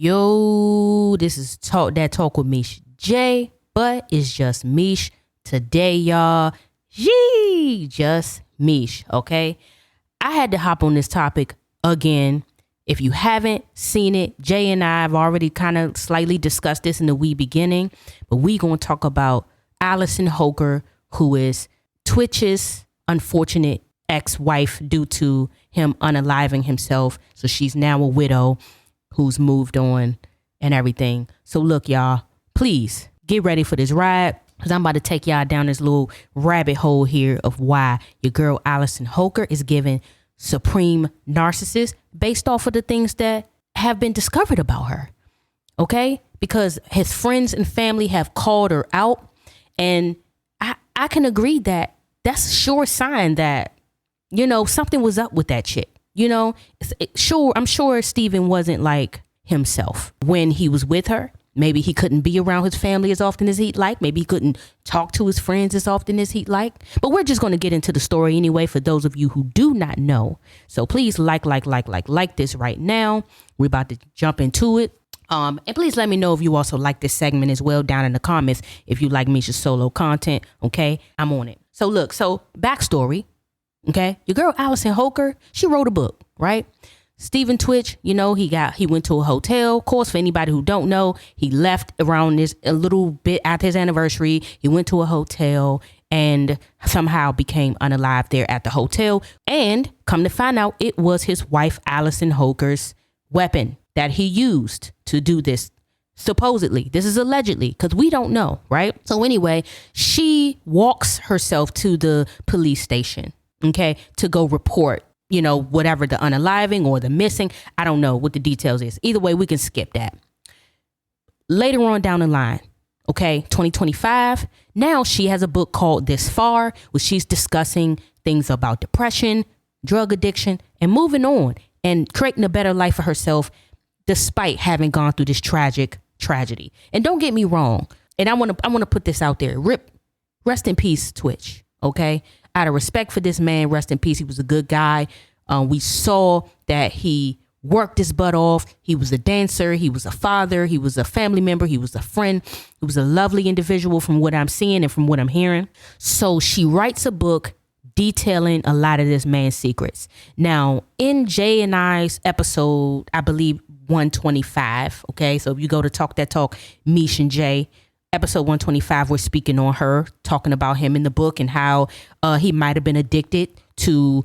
Yo, this is Talk with Mish J, but it's just Mish today, y'all. Yee, just Mish, okay? I had to hop on this topic again. If you haven't seen it, Jay and I have already kind of slightly discussed this in the wee beginning, but we gonna talk about Allison Holker, who is tWitch's unfortunate ex-wife due to him unaliving himself. So she's now a widow who's moved on and everything. So look, y'all, please get ready for this ride, because I'm about to take y'all down this little rabbit hole here of why your girl Allison Holker is giving supreme narcissist based off of the things that have been discovered about her. Okay? Because his friends and family have called her out, and I can agree that that's a sure sign that, you know, something was up with that chick. You know, I'm sure Steven wasn't like himself when he was with her. Maybe he couldn't be around his family as often as he'd like. Maybe he couldn't talk to his friends as often as he'd like. But we're just going to get into the story anyway for those of you who do not know. So please like this right now. We're about to jump into it. And please let me know if you also like this segment as well down in the comments. If you like Misha's solo content, okay, I'm on it. So look, backstory. Okay, your girl Allison Holker, she wrote a book, right? Steven tWitch, you know, he went to a hotel. Of course, for anybody who don't know, he left around a little bit after his anniversary. He went to a hotel and somehow became unalive there at the hotel. And come to find out, it was his wife Allison Holker's weapon that he used to do this. Supposedly, this is allegedly, because we don't know, right? So anyway, she walks herself to the police station. Okay, to go report, you know, whatever the unaliving or the missing. I don't know what the details is. Either way, we can skip that. Later on down the line, okay, 2025, now she has a book called This Far, where she's discussing things about depression, drug addiction, and moving on and creating a better life for herself despite having gone through this tragic tragedy. And don't get me wrong, and I want to put this out there. Rest in peace, tWitch, okay? Out of respect for this man, rest in peace. He was a good guy. We saw that he worked his butt off. He was a dancer. He was a father. He was a family member. He was a friend. He was a lovely individual from what I'm seeing and from what I'm hearing. So she writes a book detailing a lot of this man's secrets. Now, in Jay and I's episode, I believe 125. Okay, so if you go to Talk That Talk, Mish and Jay, episode 125, we're speaking on her, talking about him in the book and how he might have been addicted to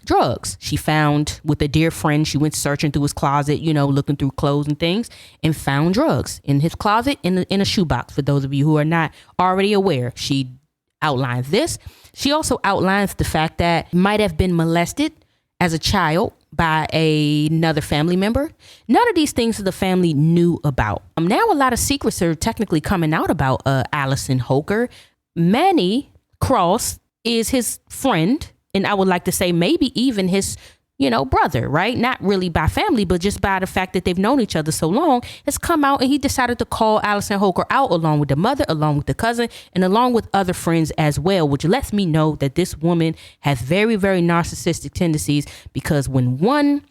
drugs. She found with a dear friend, she went searching through his closet, you know, looking through clothes and things, and found drugs in his closet in a shoebox. For those of you who are not already aware, she outlines this. She also outlines the fact that he might have been molested as a child by another family member. None of these things the family knew about. Now a lot of secrets are technically coming out about Allison Holker. Manny Cross is his friend, and I would like to say maybe even his, you know, brother, right? Not really by family, but just by the fact that they've known each other so long, has come out and he decided to call Allison Holker out along with the mother, along with the cousin, and along with other friends as well, which lets me know that this woman has very, very narcissistic tendencies, because when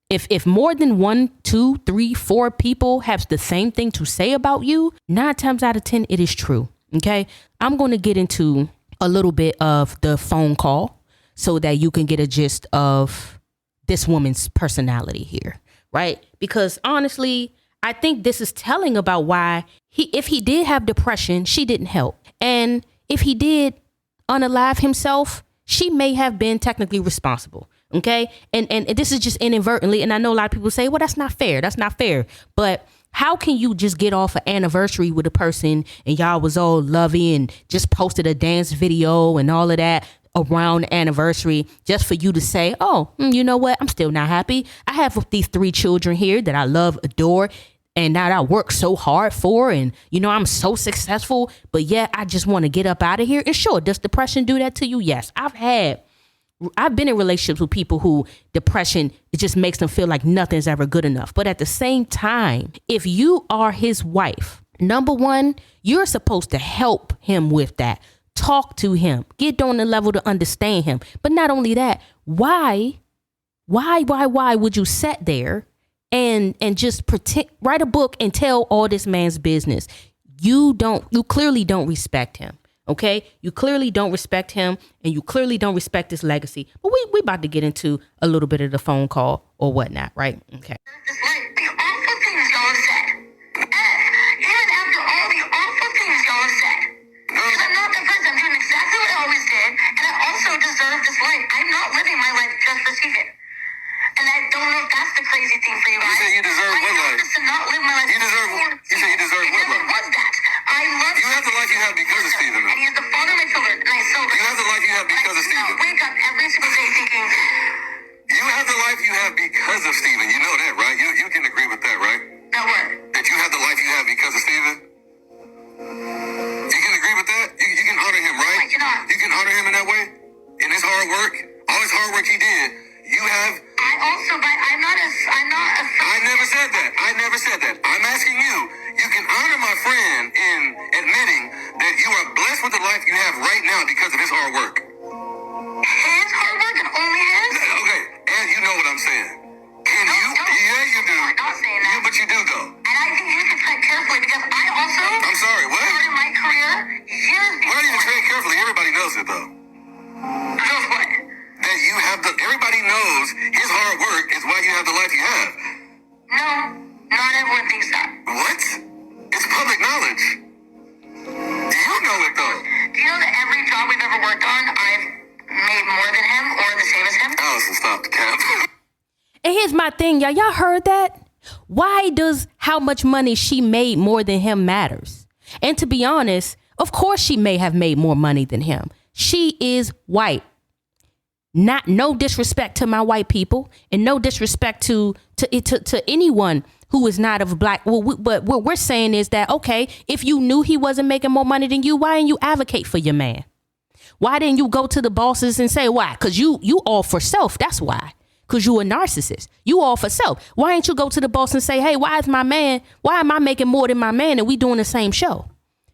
if more than 1, 2, 3, 4 people have the same thing to say about you, 9 times out of 10, it is true. Okay. I'm going to get into a little bit of the phone call so that you can get a gist of this woman's personality here, right? Because honestly, I think this is telling about why if he did have depression, she didn't help. And if he did unalive himself, she may have been technically responsible. Okay. And this is just inadvertently. And I know a lot of people say, well, that's not fair. That's not fair. But how can you just get off an anniversary with a person and y'all was all lovey and just posted a dance video and all of that around the anniversary just for you to say, oh, you know what? I'm still not happy. I have these 3 children here that I love, adore, and that I work so hard for. And, you know, I'm so successful, but yet I just want to get up out of here. And sure, does depression do that to you? Yes. I've been in relationships with people who depression, it just makes them feel like nothing's ever good enough. But at the same time, if you are his wife, number one, you're supposed to help him with that. Talk to him, get on the level to understand him. But not only that, why would you sit there and just write a book and tell all this man's business. You clearly don't respect him. Okay, you clearly don't respect him, and you clearly don't respect his legacy. But we about to get into a little bit of the phone call or whatnot, right? Okay. The awful things y'all said. Even after all the awful things y'all said. Because I'm not the person. I'm doing exactly what I always did, and I also deserve this life. I'm not living my life just for Steven. And I don't know if that's the crazy thing for you guys. You say you deserve what life? To not live my life. You say you deserve what life? Was that? I love you. Have the life you have because of Steven. And he's the father of my children, and I so. You have the life you have because of Steven. Wake up every single day thinking. You have the life you have because of Steven. You know that, right? You can agree with that, right? That what? That you have the life you have because of Steven? You can agree with that? You can honor him, right? I cannot. You can honor him in that way? In his hard work? All his hard work he did. You have... I'm not a... I never said that. I never said that. I'm asking you. You can honor my friend in admitting that you are blessed with the life you have right now because of his hard work. His hard work and only his? Okay, and you know what I'm saying. Can you? Yeah, you do. I'm not saying that. Yeah, but you do, though. And I think you should tread carefully because I also... I'm sorry, what? Started my career years before. Why do you tread carefully? Everybody knows it, though. Knows what? That you have the... Everybody knows his hard work is why you have the life you have. No, not everyone thinks that. What? It's public knowledge. You know it, though. Do you know that every job we've ever worked on, I've made more than him or the same as him? Allison, stop the cap. And here's my thing, y'all. Y'all heard that? Why does how much money she made more than him matters? And to be honest, of course she may have made more money than him. She is white. No disrespect to my white people and no disrespect to anyone who is not of black. But what we're saying is that, okay, if you knew he wasn't making more money than you, why didn't you advocate for your man? Why didn't you go to the bosses and say why? Because you all for self. That's why. Because you a narcissist. You all for self. Why ain't you go to the boss and say, hey, why am I making more than my man and we doing the same show?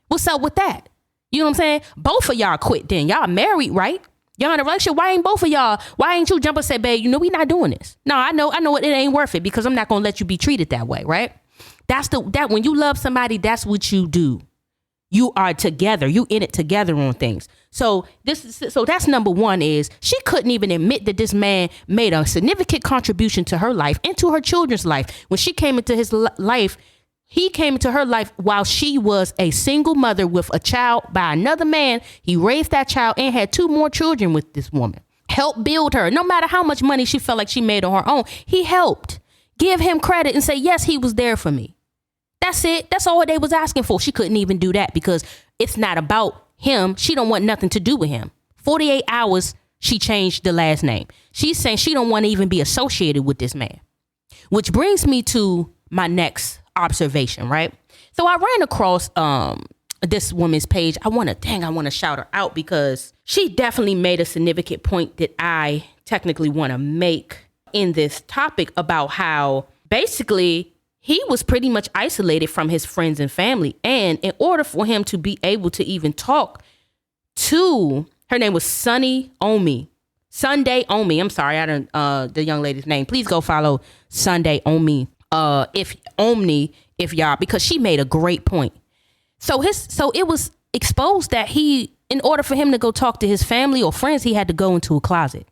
What's up with that? You know what I'm saying? Both of y'all quit then. Y'all married, right? Y'all in a relationship. Why ain't you jump and say, babe, we not doing this? No, I know it ain't worth it because I'm not going to let you be treated that way, right? That when you love somebody, that's what you do. You are together. You in it together on things. So that's number one is she couldn't even admit that this man made a significant contribution to her life and to her children's life. When she came into his life, he came into her life while she was a single mother with a child by another man. He raised that child and had 2 more children with this woman. Helped build her. No matter how much money she felt like she made on her own, he helped. Give him credit and say, yes, he was there for me. That's it. That's all they was asking for. She couldn't even do that because it's not about him. She don't want nothing to do with him. 48 hours, she changed the last name. She's saying she don't want to even be associated with this man. Which brings me to my next observation, right? So I ran across this woman's page. I want to shout her out because she definitely made a significant point that I technically want to make in this topic about how basically he was pretty much isolated from his friends and family. And in order for him to be able to even talk to, her name was Sunday Omi. I'm sorry, I don't the young lady's name. Please go follow Sunday Omi. If y'all, because she made a great point. So it was exposed that in order for him to go talk to his family or friends, he had to go into a closet.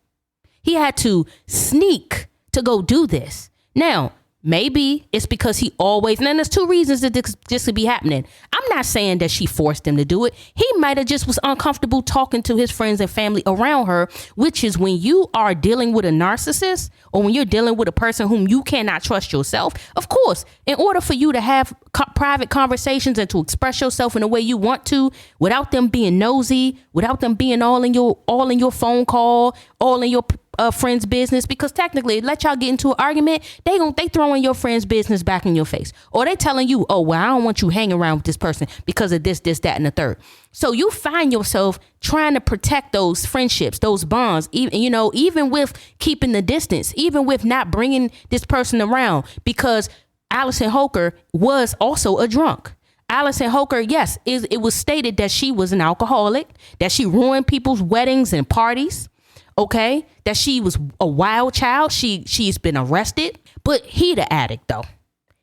He had to sneak to go do this. Now, maybe it's because he always, and then there's 2 reasons that this could be happening. I'm not saying that she forced him to do it. He might have just was uncomfortable talking to his friends and family around her, which is when you are dealing with a narcissist or when you're dealing with a person whom you cannot trust yourself. Of course, in order for you to have private conversations and to express yourself in the way you want to, without them being nosy, without them being all in your phone call, all in your friend's business, because technically let y'all get into an argument, they throwing your friend's business back in your face, or they telling you, oh well, I don't want you hanging around with this person because of this, that, and the third. So you find yourself trying to protect those friendships, those bonds, even with keeping the distance, even with not bringing this person around, because Allison Holker was also a drunk. Allison Holker, yes, it was stated that she was an alcoholic, that she ruined people's weddings and parties. okay, that she was a wild child. She's been arrested, but he the addict though.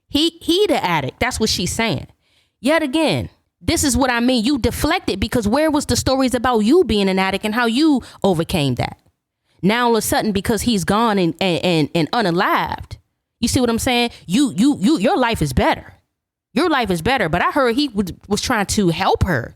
He the addict. That's what she's saying. Yet again, this is what I mean. You deflected because where was the stories about you being an addict and how you overcame that? Now all of a sudden, because he's gone and unalived, you see what I'm saying? Your life is better. Your life is better. But I heard he was trying to help her.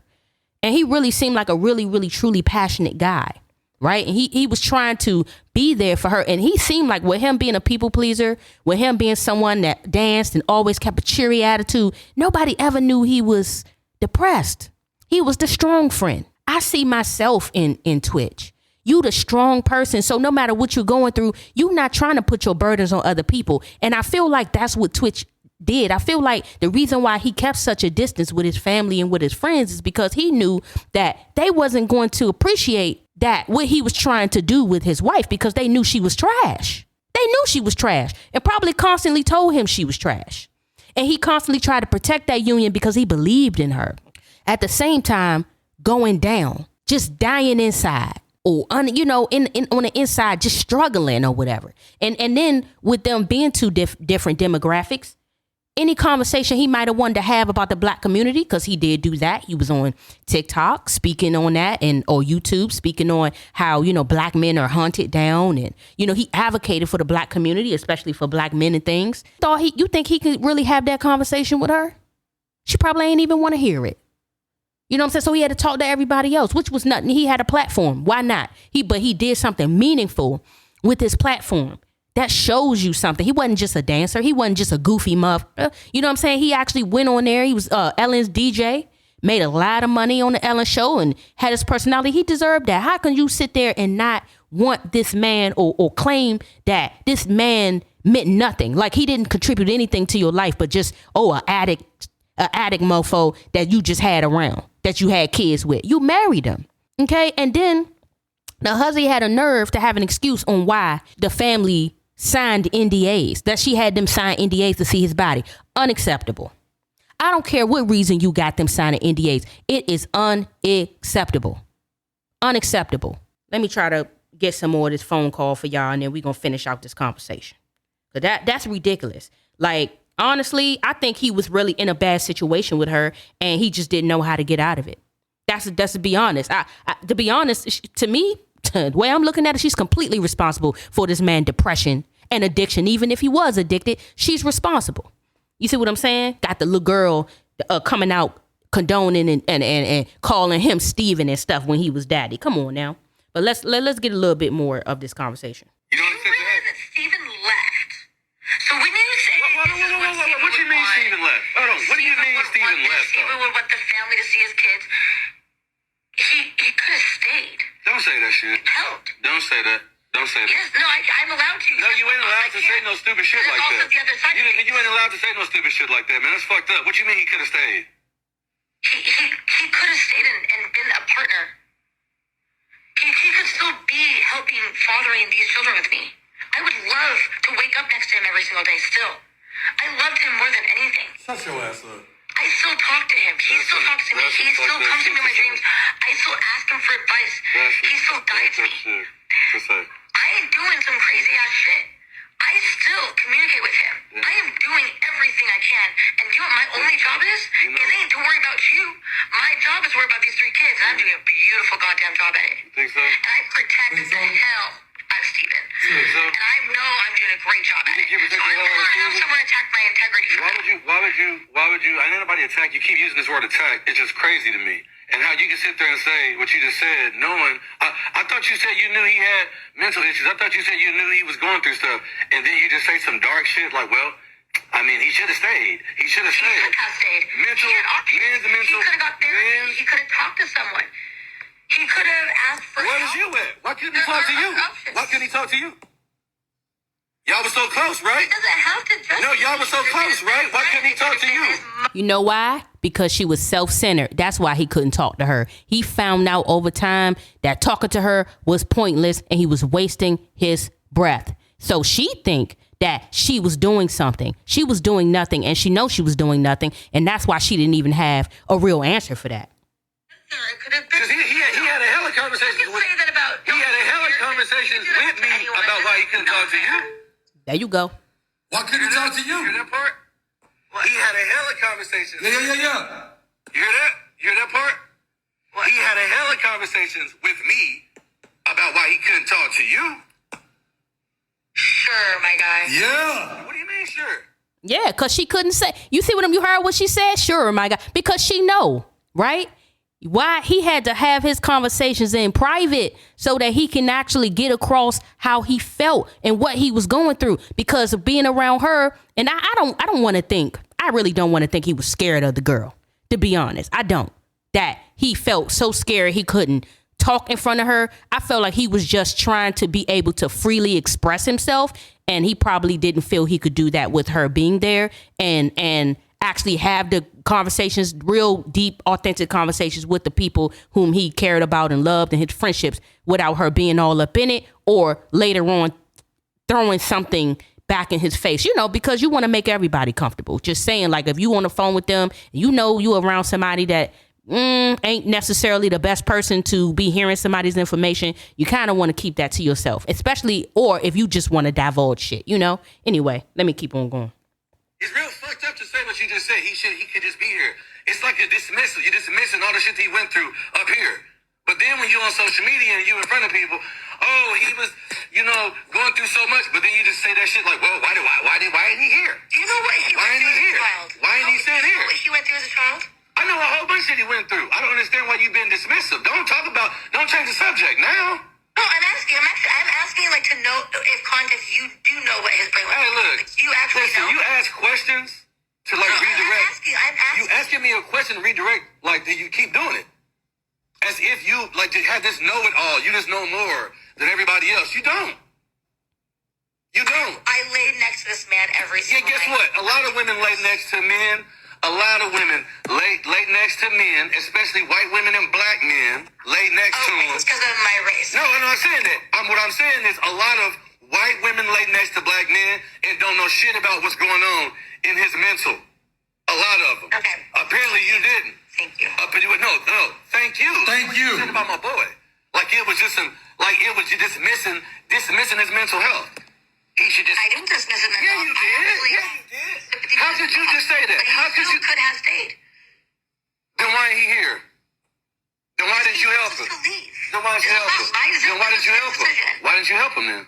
And he really seemed like a really, really, truly passionate guy. Right. And he was trying to be there for her. And he seemed like with him being a people pleaser, with him being someone that danced and always kept a cheery attitude, nobody ever knew he was depressed. He was the strong friend. I see myself in tWitch. You the strong person. So no matter what you're going through, you're not trying to put your burdens on other people. And I feel like that's what tWitch did. I feel like the reason why he kept such a distance with his family and with his friends is because he knew that they wasn't going to appreciate that what he was trying to do with his wife because they knew she was trash. They knew she was trash and probably constantly told him she was trash. And he constantly tried to protect that union because he believed in her. At the same time, going down, just dying inside or, on the inside, just struggling or whatever. And then with them being two different demographics, any conversation he might have wanted to have about the black community, because he did do that. He was on TikTok speaking on that or YouTube speaking on how, black men are hunted down. And, he advocated for the black community, especially for black men and things. You think he could really have that conversation with her? She probably ain't even want to hear it. You know what I'm saying? So he had to talk to everybody else, which was nothing. He had a platform. Why not? But he did something meaningful with his platform. That shows you something. He wasn't just a dancer. He wasn't just a goofy muff. You know what I'm saying? He actually went on there. He was Ellen's DJ, made a lot of money on the Ellen show and had his personality. He deserved that. How can you sit there and not want this man or claim that this man meant nothing? Like he didn't contribute anything to your life, but just, an addict mofo that you just had around, that you had kids with. You married him. Okay. And then the husband had a nerve to have an excuse on why the family signed NDAs, that she had them sign NDAs to see his body. Unacceptable. I don't care what reason you got them signing NDAs. It is unacceptable. Unacceptable. Let me try to get some more of this phone call for y'all, and then we're going to finish out this conversation. So that's ridiculous. Like, honestly, I think he was really in a bad situation with her, and he just didn't know how to get out of it. That's to be honest. To be honest, to me, the way I'm looking at it, she's completely responsible for this man's depression and addiction. Even if he was addicted, she's responsible. You see what I'm saying? Got the little girl coming out condoning and calling him Steven and stuff when he was daddy. Come on now. But let's get a little bit more of this conversation. You know what I'm saying? That Steven left. So when you say What do you mean Steven left? Hold on. What do you mean Steven left? Steven would want the family to see his kids. He could have stayed. Don't say that shit. Helped. Don't say that. Don't say that. Yes, no, I'm allowed to. No, you ain't allowed to say no stupid shit like that. The other side You ain't allowed to say no stupid shit like that, man. That's fucked up. What you mean he could have stayed? He could have stayed and been a partner. He could still be helping fathering these children with me. I would love to wake up next to him every single day still. I loved him more than anything. Shut your ass up. I still talk to him. He still talks to me. He still comes to me in my dreams. I still ask him for advice. He still guides me. I ain't doing some crazy ass shit. I still communicate with him. I am doing everything I can. And you know what my only job is? It ain't to worry about you. My job is to worry about these 3 kids. And I'm doing a beautiful goddamn job at it. Think so? And I protect the hell out of Steven. So? And I know I'm doing a great job at it. So I'm not have someone attack my integrity for that. Why would you, I ain't nobody attack. You keep using this word attack. It's just crazy to me. And how you can sit there and say what you just said, knowing, I thought you said you knew he had mental issues. I thought you said you knew he was going through stuff. And then you just say some dark shit like, well, I mean, he should have stayed. He should have stayed. He could have stayed. Mental, he could have got therapy. He could have talked to someone. He could have asked for Where help. was you at? Why couldn't he talk to you? Why couldn't he talk to you? Y'all was so close, right? He doesn't have to just No, y'all was so close, right? Why couldn't he talk to you? You know why? Because she was self-centered. That's why he couldn't talk to her. He found out over time that talking to her was pointless and he was wasting his breath. So she think that she was doing something. She was doing nothing, and she knows she was doing nothing, and that's why she didn't even have a real answer for that. It could have been. Because he had a hell of conversations with. Say that about. He had a hell of conversations conversations with me about why he couldn't talk to you. There you go. Why couldn't he talk to You hear you? that part? He had a hell of conversations. Yeah. You hear that? You hear that part? He had a hell of conversations with me about why he couldn't talk to you. Sure, my guy. Yeah. What do you mean, sure? Yeah, because she couldn't say. You see you heard what she said? Sure, my God. Because she know, right? Why he had to have his conversations in private so that he can actually get across how he felt and what he was going through because of being around her. And I don't want to think, I really don't want to think he was scared of the girl, to be honest. I don't. That he felt so scared he couldn't talk in front of her. I felt like he was just trying to be able to freely express himself. And he probably didn't feel he could do that with her being there and actually have the conversations, real deep, authentic conversations with the people whom he cared about and loved and his friendships without her being all up in it or later on throwing something back in his face, because you want to make everybody comfortable. Just saying, like, if you on the phone with them, you around somebody that ain't necessarily the best person to be hearing somebody's information, you kind of want to keep that to yourself, especially, or if you just want to divulge shit, Anyway, let me keep on going. It's real fucked up to say what you just said. He could just be here. It's like a dismissal. You're dismissing all the shit that he went through up here. But then when you're on social media and you in front of people, oh, he was, going through so much. But then you just say that shit like, well, why ain't he here? Do you know what he went through as a child? Why ain't he sitting here? What he went through as a child? I know a whole bunch of shit he went through. I don't understand why you've been dismissive. Don't change the subject now. No, I'm asking like to know if context you do know what his brain was. Hey, look. You actually listen, know. you ask questions to like redirect. I'm asking. You asking me a question to redirect, like that you keep doing it. As if you like to have this know-it-all. You just know more than everybody else. You don't. I laid next to this man every single Yeah, guess night. what? A lot of women lay next to men. A lot of women lay next to men, especially white women and black men, lay next to them. It's because of my race. No, I'm not saying that. What I'm saying is a lot of white women lay next to black men and don't know shit about what's going on in his mental. A lot of them. Okay. Apparently you didn't. Thank you. No. Thank you. Thank you. Said about my boy. Like it was just dismissing his mental health. He should just. I didn't dismiss him. Yeah, you did. How could you just say that? But How could you? Could have stayed. Then why ain't he here? Then why didn't you help him? Then why didn't you help him? Then why didn't you help him? Why didn't you help him then?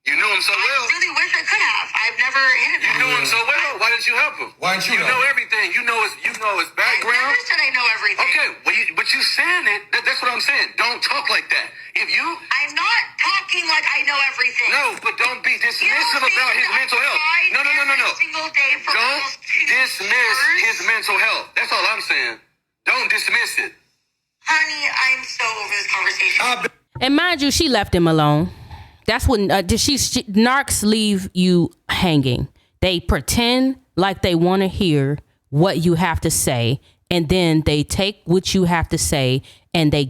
You knew him so well. I really wish I could have. I've never hit him. You knew him so well. Why didn't you help him? Why didn't you help know him? everything. You know his I background. never said I know everything. Okay, but you saying it. That's what I'm saying. Don't talk like that. If you. I'm not talking like I know everything. No, but don't be dismissive about his mental health. No. Every single day for Don't almost 2 dismiss years. his mental health. That's all I'm saying. Don't dismiss it. Honey, I'm so over this conversation. And mind you, she left him alone. That's when narcs leave you hanging. They pretend like they want to hear what you have to say, and then they take what you have to say and they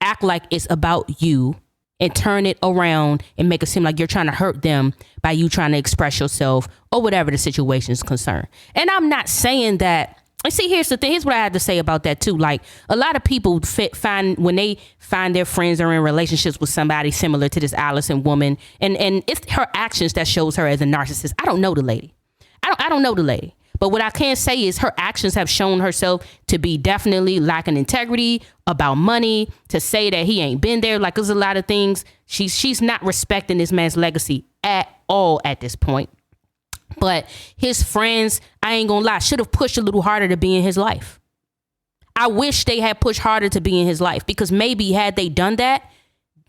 act like it's about you and turn it around and make it seem like you're trying to hurt them by you trying to express yourself or whatever the situation is concerned. And I'm not saying that. And see, here's the thing. Here's what I had to say about that, too. Like, a lot of people when they find their friends are in relationships with somebody similar to this Allison woman, and it's her actions that shows her as a narcissist. I don't know the lady. I don't know the lady. But what I can say is her actions have shown herself to be definitely lacking integrity about money, to say that he ain't been there. Like, there's a lot of things. She's not respecting this man's legacy at all at this point. But his friends, I ain't gonna lie, should have pushed a little harder to be in his life. I wish they had pushed harder to be in his life, because maybe had they done that,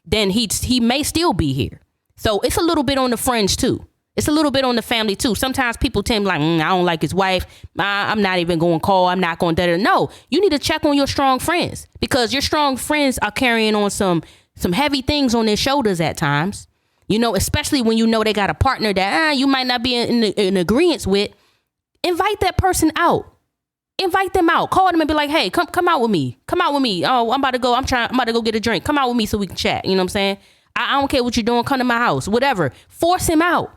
then he may still be here. So it's a little bit on the friends too. It's a little bit on the family too. Sometimes people tend like, I don't like his wife. I'm not even going to call. I'm not going to. No, you need to check on your strong friends, because your strong friends are carrying on some heavy things on their shoulders at times. Especially when you know they got a partner that you might not be in agreement with. Invite that person out. Invite them out. Call them and be like, hey, come out with me. Come out with me. Oh, I'm about to go get a drink. Come out with me so we can chat. You know what I'm saying? I don't care what you're doing. Come to my house. Whatever. Force him out.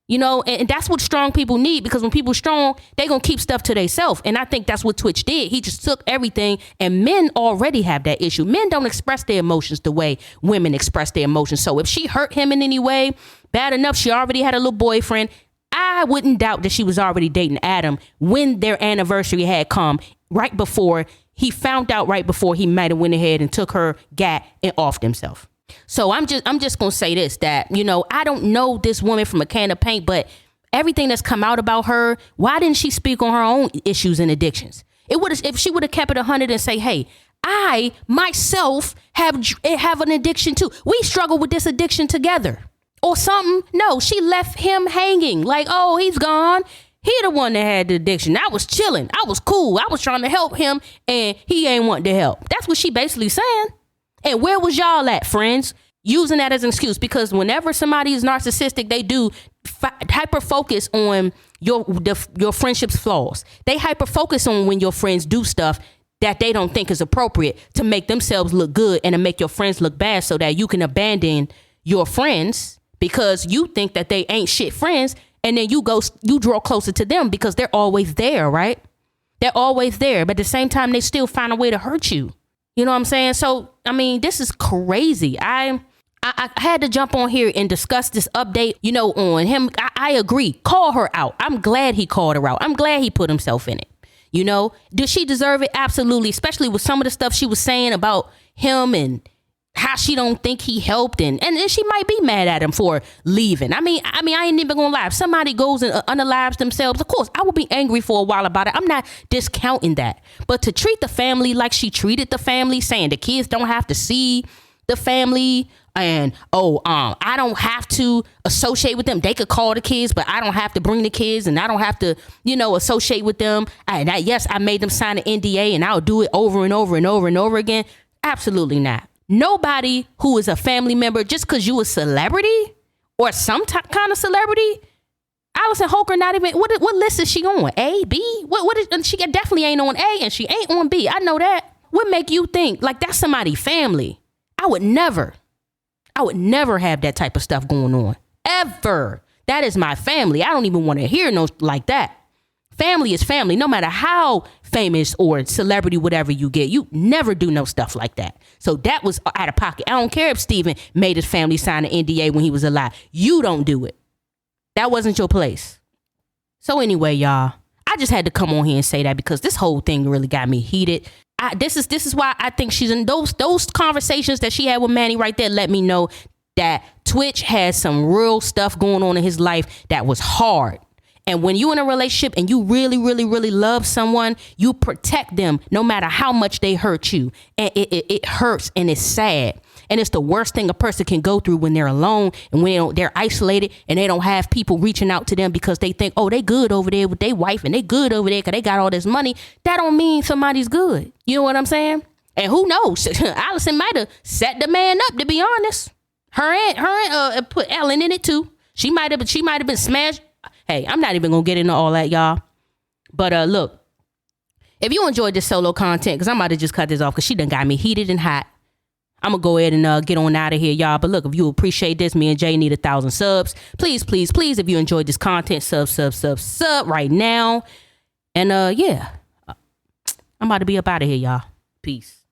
You know, and that's what strong people need, because when people strong, they going to keep stuff to themselves. And I think that's what Twitch did. He just took everything, and men already have that issue. Men don't express their emotions the way women express their emotions. So if she hurt him in any way, bad enough, she already had a little boyfriend. I wouldn't doubt that she was already dating Adam when their anniversary had come, right before he found out, right before he might have went ahead and took her gat and offed himself. So I'm just going to say this, that, you know, I don't know this woman from a can of paint, but everything that's come out about her, why didn't she speak on her own issues and addictions? It would, if she would have kept it 100 and say, hey, I myself have an addiction too. We struggle with this addiction together or something. No, she left him hanging like, oh, he's gone. He the one that had the addiction. I was chilling. I was cool. I was trying to help him and he ain't want to help. That's what she basically saying. And where was y'all at, friends? Using that as an excuse, because whenever somebody is narcissistic, they do hyper focus on your friendship's flaws. They hyper focus on when your friends do stuff that they don't think is appropriate to make themselves look good and to make your friends look bad, so that you can abandon your friends because you think that they ain't shit friends. And then you draw closer to them because they're always there, right? They're always there. But at the same time, they still find a way to hurt you. You know what I'm saying? So, I mean, this is crazy. I had to jump on here and discuss this update, you know, on him. I agree. Call her out. I'm glad he called her out. I'm glad he put himself in it. You know, does she deserve it? Absolutely. Especially with some of the stuff she was saying about him and how she don't think he helped, and she might be mad at him for leaving. I mean, I ain't even gonna lie. If somebody goes and unalives themselves, of course, I will be angry for a while about it. I'm not discounting that. But to treat the family like she treated the family, saying the kids don't have to see the family, and I don't have to associate with them. They could call the kids, but I don't have to bring the kids, and I don't have to, you know, associate with them. Yes, I made them sign an NDA, and I'll do it over and over and over and over again. Absolutely not. Nobody who is a family member, just because you a celebrity or some kind of celebrity, Allison Holker not even, what list is she on? A, B? What is, she definitely ain't on A and she ain't on B. I know that. What make you think like that's somebody's family? I would never have that type of stuff going on. Ever. That is my family. I don't even want to hear no like that. Family is family, no matter how famous or celebrity, whatever you get. You never do no stuff like that. So that was out of pocket. I don't care if Steven made his family sign an NDA when he was alive. You don't do it. That wasn't your place. So anyway, y'all, I just had to come on here and say that because this whole thing really got me heated. This is why I think she's in those conversations that she had with Manny right there. Let me know that Twitch has some real stuff going on in his life that was hard. And when you in a relationship and you really, really, really love someone, you protect them no matter how much they hurt you. And it hurts and it's sad. And it's the worst thing a person can go through when they're alone and when they're isolated and they don't have people reaching out to them because they think, oh, they good over there with their wife and they good over there because they got all this money. That don't mean somebody's good. You know what I'm saying? And who knows? Allison might have set the man up, to be honest. Her and put Ellen in it too. She might have been smashed. Hey, I'm not even going to get into all that, y'all. But look, if you enjoyed this solo content, because I'm about to just cut this off because she done got me heated and hot. I'm going to go ahead and get on out of here, y'all. But look, if you appreciate this, me and Jay need 1,000 subs. Please, please, please, if you enjoyed this content, sub right now. And yeah, I'm about to be up out of here, y'all. Peace.